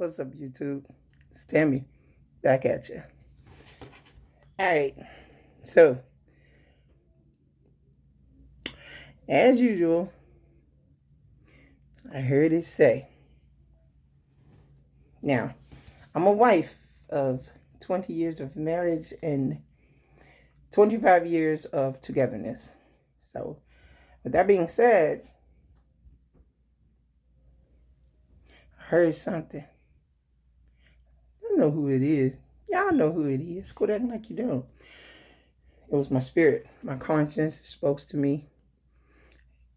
What's up, YouTube? It's Tammy back at you. All right. So, as usual, I heard it say. Now, I'm a wife of 20 years of marriage and 25 years of togetherness. So, with that being said, I heard something. I know who it is. Y'all know who it is. Quit acting like you don't. It was my spirit. My conscience spoke to me.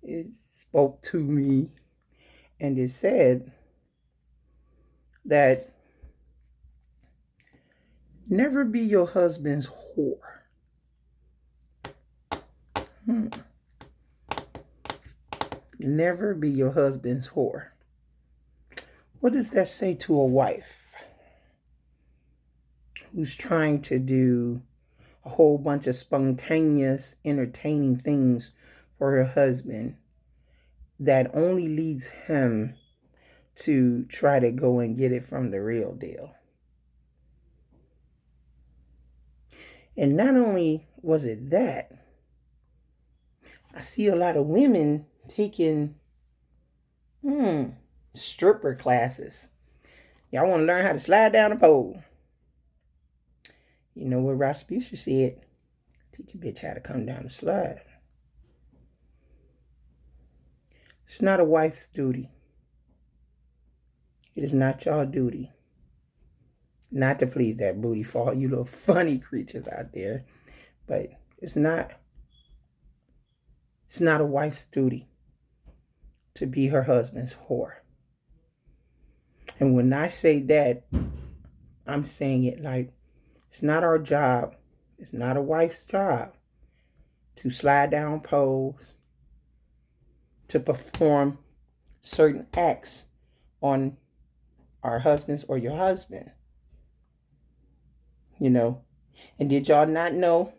It spoke to me. And it said that never be your husband's whore. Never be your husband's whore. What does that say to a wife who's trying to do a whole bunch of spontaneous, entertaining things for her husband that only leads him to try to go and get it from the real deal? And not only was it that, I see a lot of women taking stripper classes. Y'all want to learn how to slide down a pole. You know what Rasputia said? Teach a bitch how to come down the slide. It's not a wife's duty. It is not your duty not to please that booty for all you little funny creatures out there. But it's not a wife's duty to be her husband's whore. And when I say that, I'm saying it like it's not our job. It's not a wife's job to slide down poles, to perform certain acts on our husbands or your husband. You know, and did y'all not know,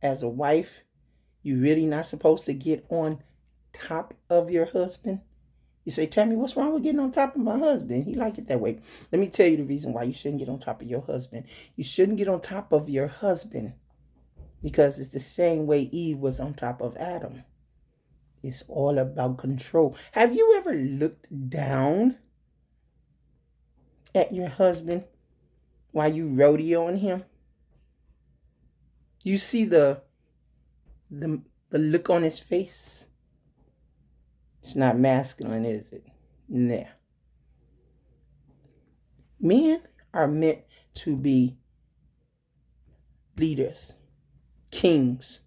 as a wife, you really not supposed to get on top of your husband? You say, tell me, what's wrong with getting on top of my husband? He like it that way. Let me tell you the reason why you shouldn't get on top of your husband. You shouldn't get on top of your husband because it's the same way Eve was on top of Adam. It's all about control. Have you ever looked down at your husband while you rodeoing him? You see the look on his face? It's not masculine, is it? Nah. Men are meant to be leaders, kings.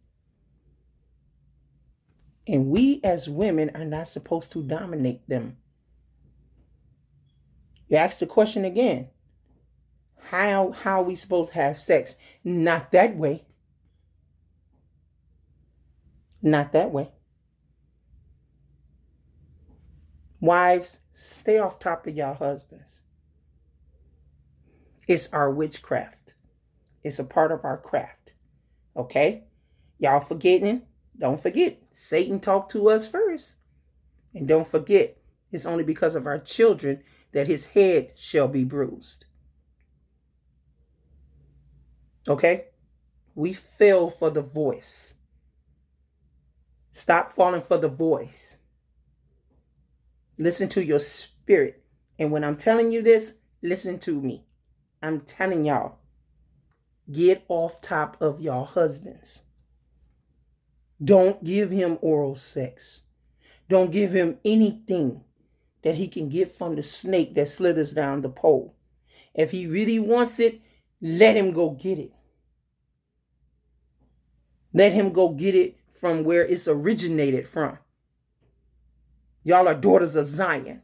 And we as women are not supposed to dominate them. You ask the question again. How are we supposed to have sex? Not that way. Not that way. Wives, stay off top of y'all husbands. It's our witchcraft. It's a part of our craft. Okay? Y'all forgetting? Don't forget. Satan talked to us first. And don't forget, it's only because of our children that his head shall be bruised. Okay? We fell for the voice. Stop falling for the voice. Listen to your spirit. And when I'm telling you this, listen to me. I'm telling y'all, get off top of your husbands. Don't give him oral sex. Don't give him anything that he can get from the snake that slithers down the pole. If he really wants it, let him go get it. Let him go get it from where it's originated from. Y'all are daughters of Zion.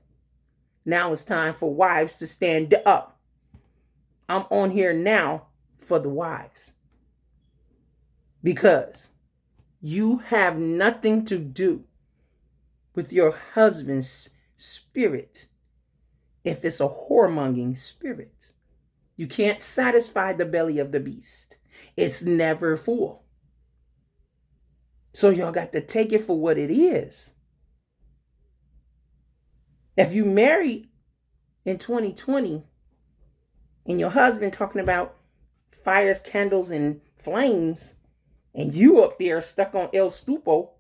Now it's time for wives to stand up. I'm on here now for the wives. Because you have nothing to do with your husband's spirit if it's a whoremongering spirit. You can't satisfy the belly of the beast. It's never full. So y'all got to take it for what it is. If you marry in 2020 and your husband talking about fires, candles, and flames, and you up there stuck on El Stupo,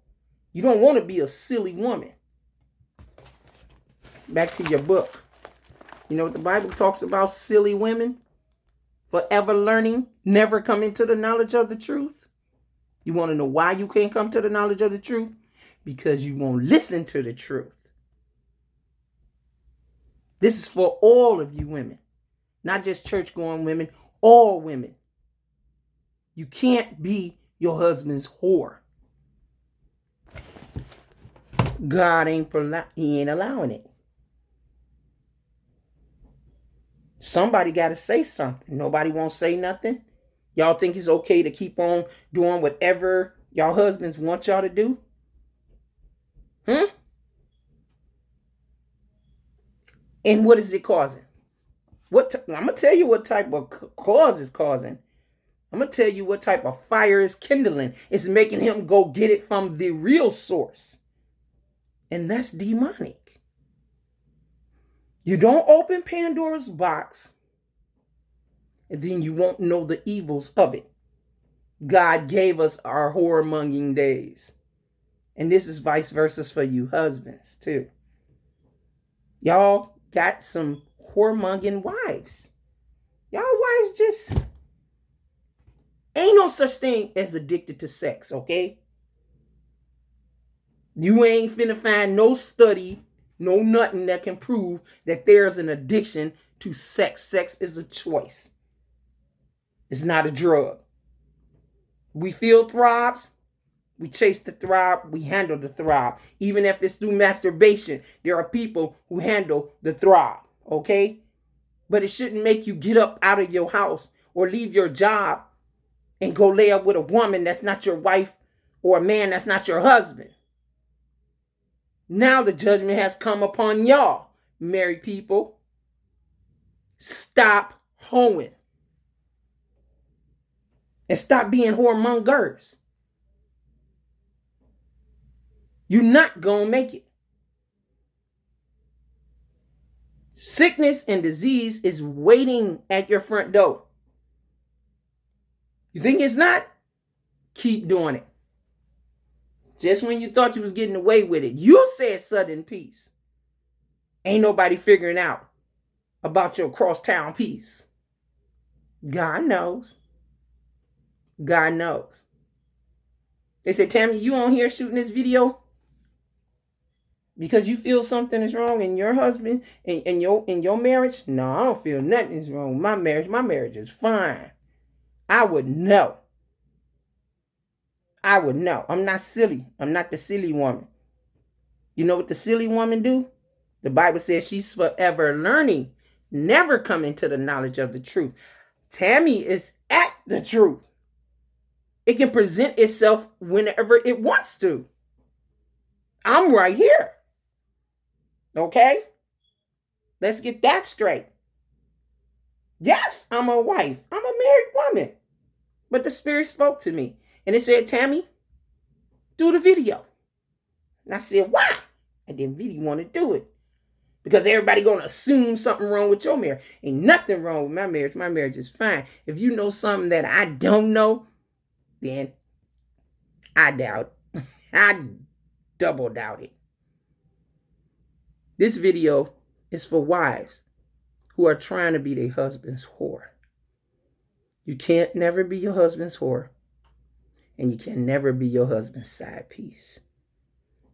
you don't want to be a silly woman. Back to your book. You know what the Bible talks about? Silly women, forever learning, never coming to the knowledge of the truth. You want to know why you can't come to the knowledge of the truth? Because you won't listen to the truth. This is for all of you women, not just church-going women, all women. You can't be your husband's whore. God he ain't allowing it. Somebody got to say something. Nobody won't say nothing. Y'all think it's okay to keep on doing whatever y'all husbands want y'all to do? And what is it causing? I'm going to tell you what type of cause it's causing. I'm going to tell you what type of fire is kindling. It's making him go get it from the real source. And that's demonic. You don't open Pandora's box, and then you won't know the evils of it. God gave us our whoremongering days. And this is vice versa for you husbands, too. Y'all got some whoremongering wives. Y'all wives just ain't no such thing as addicted to sex, okay? You ain't finna find no study, no nothing that can prove that there's an addiction to sex. Sex is a choice. It's not a drug. We feel throbs. We chase the throb. We handle the throb. Even if it's through masturbation, there are people who handle the throb, okay? But it shouldn't make you get up out of your house or leave your job and go lay up with a woman that's not your wife or a man that's not your husband. Now the judgment has come upon y'all, married people. Stop hoeing. And stop being whoremongers. You're not going to make it. Sickness and disease is waiting at your front door. You think it's not? Keep doing it. Just when you thought you was getting away with it, you said sudden peace. Ain't nobody figuring out about your crosstown peace. God knows. God knows. They said, Tammy, you on here shooting this video because you feel something is wrong in your husband and in your marriage? No, I don't feel nothing is wrong with my marriage. My marriage is fine. I would know. I would know. I'm not silly. I'm not the silly woman. You know what the silly woman do? The Bible says she's forever learning, never coming to the knowledge of the truth. Tammy is at the truth. It can present itself whenever it wants to. I'm right here. Okay? Let's get that straight. Yes, I'm a wife. I'm a married woman. But the Spirit spoke to me. And it said, Tammy, do the video. And I said, why? I didn't really want to do it. Because everybody going to assume something wrong with your marriage. Ain't nothing wrong with my marriage. My marriage is fine. If you know something that I don't know, then I doubt. I double doubt it. This video is for wives who are trying to be their husband's whore. You can't never be your husband's whore. And you can never be your husband's side piece.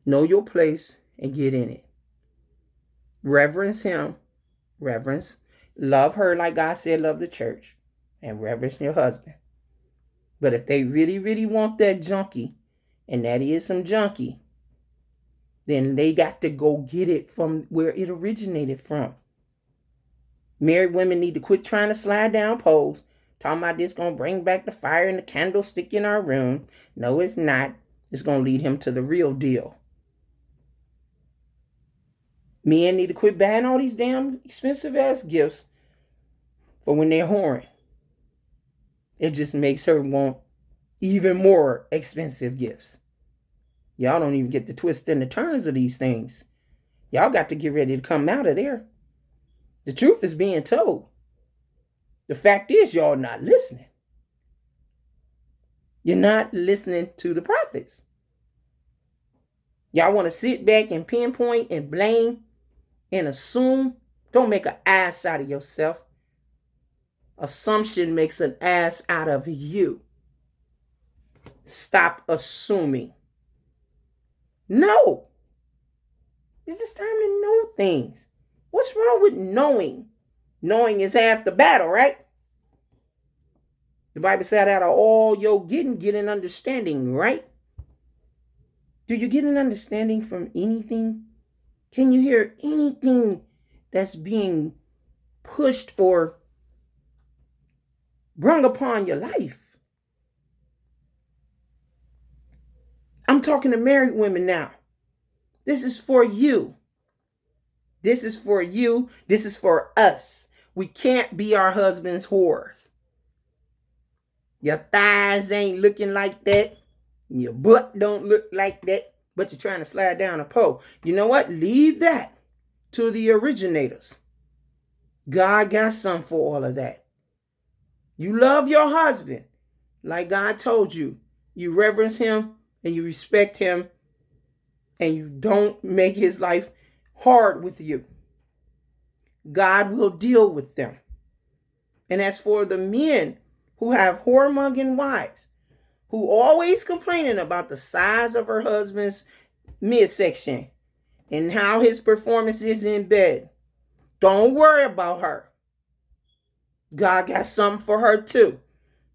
Know your place and get in it. Reverence him. Reverence. Love her like God said love the church. And reverence your husband. But if they really, really want that junkie, and that is some junkie, then they got to go get it from where it originated from. Married women need to quit trying to slide down poles. Talking about this going to bring back the fire and the candlestick in our room. No, it's not. It's going to lead him to the real deal. Men need to quit buying all these damn expensive ass gifts for when they're whoring. It just makes her want even more expensive gifts. Y'all don't even get the twists and the turns of these things. Y'all got to get ready to come out of there. The truth is being told. The fact is, y'all not listening. You're not listening to the prophets. Y'all want to sit back and pinpoint and blame and assume. Don't make an ass out of yourself. Assumption makes an ass out of you. Stop assuming. No. It's just time to know things. What's wrong with knowing? Knowing is half the battle, right? The Bible said out of all your getting, get an understanding, right? Do you get an understanding from anything? Can you hear anything that's being pushed or brung upon your life? I'm talking to married women now. This is for you. This is for you. This is for us. We can't be our husband's whores. Your thighs ain't looking like that. Your butt don't look like that. But you're trying to slide down a pole. You know what? Leave that to the originators. God got some for all of that. You love your husband like God told you. You reverence him and you respect him. And you don't make his life hard with you. God will deal with them. And as for the men who have whoremongering wives, who always complaining about the size of her husband's midsection and how his performance is in bed, don't worry about her. God got something for her too.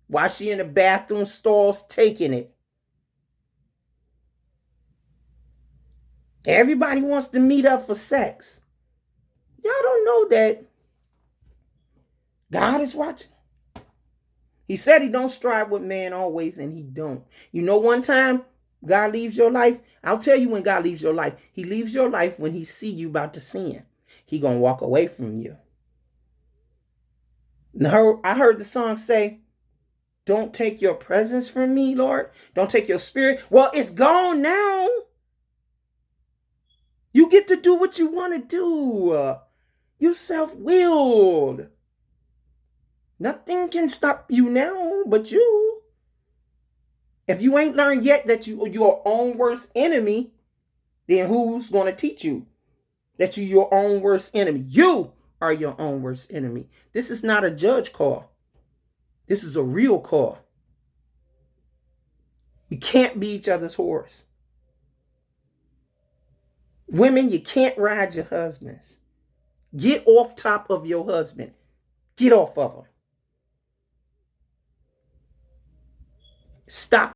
While she in the bathroom stalls taking it. Everybody wants to meet up for sex. Y'all don't know that God is watching. He said he don't strive with man always, and he don't. You know, one time God leaves your life. I'll tell you when God leaves your life. He leaves your life when he see you about to sin. He gonna walk away from you. Now, I heard the song say, don't take your presence from me, Lord. Don't take your spirit. Well, it's gone now. You get to do what you want to do. You're self-willed. Nothing can stop you now but you. If you ain't learned yet that you're your own worst enemy, then who's going to teach you that you're your own worst enemy? You are your own worst enemy. This is not a judge call. This is a real call. You can't be each other's whores. Women, you can't ride your husbands. Get off top of your husband. Get off of him. Stop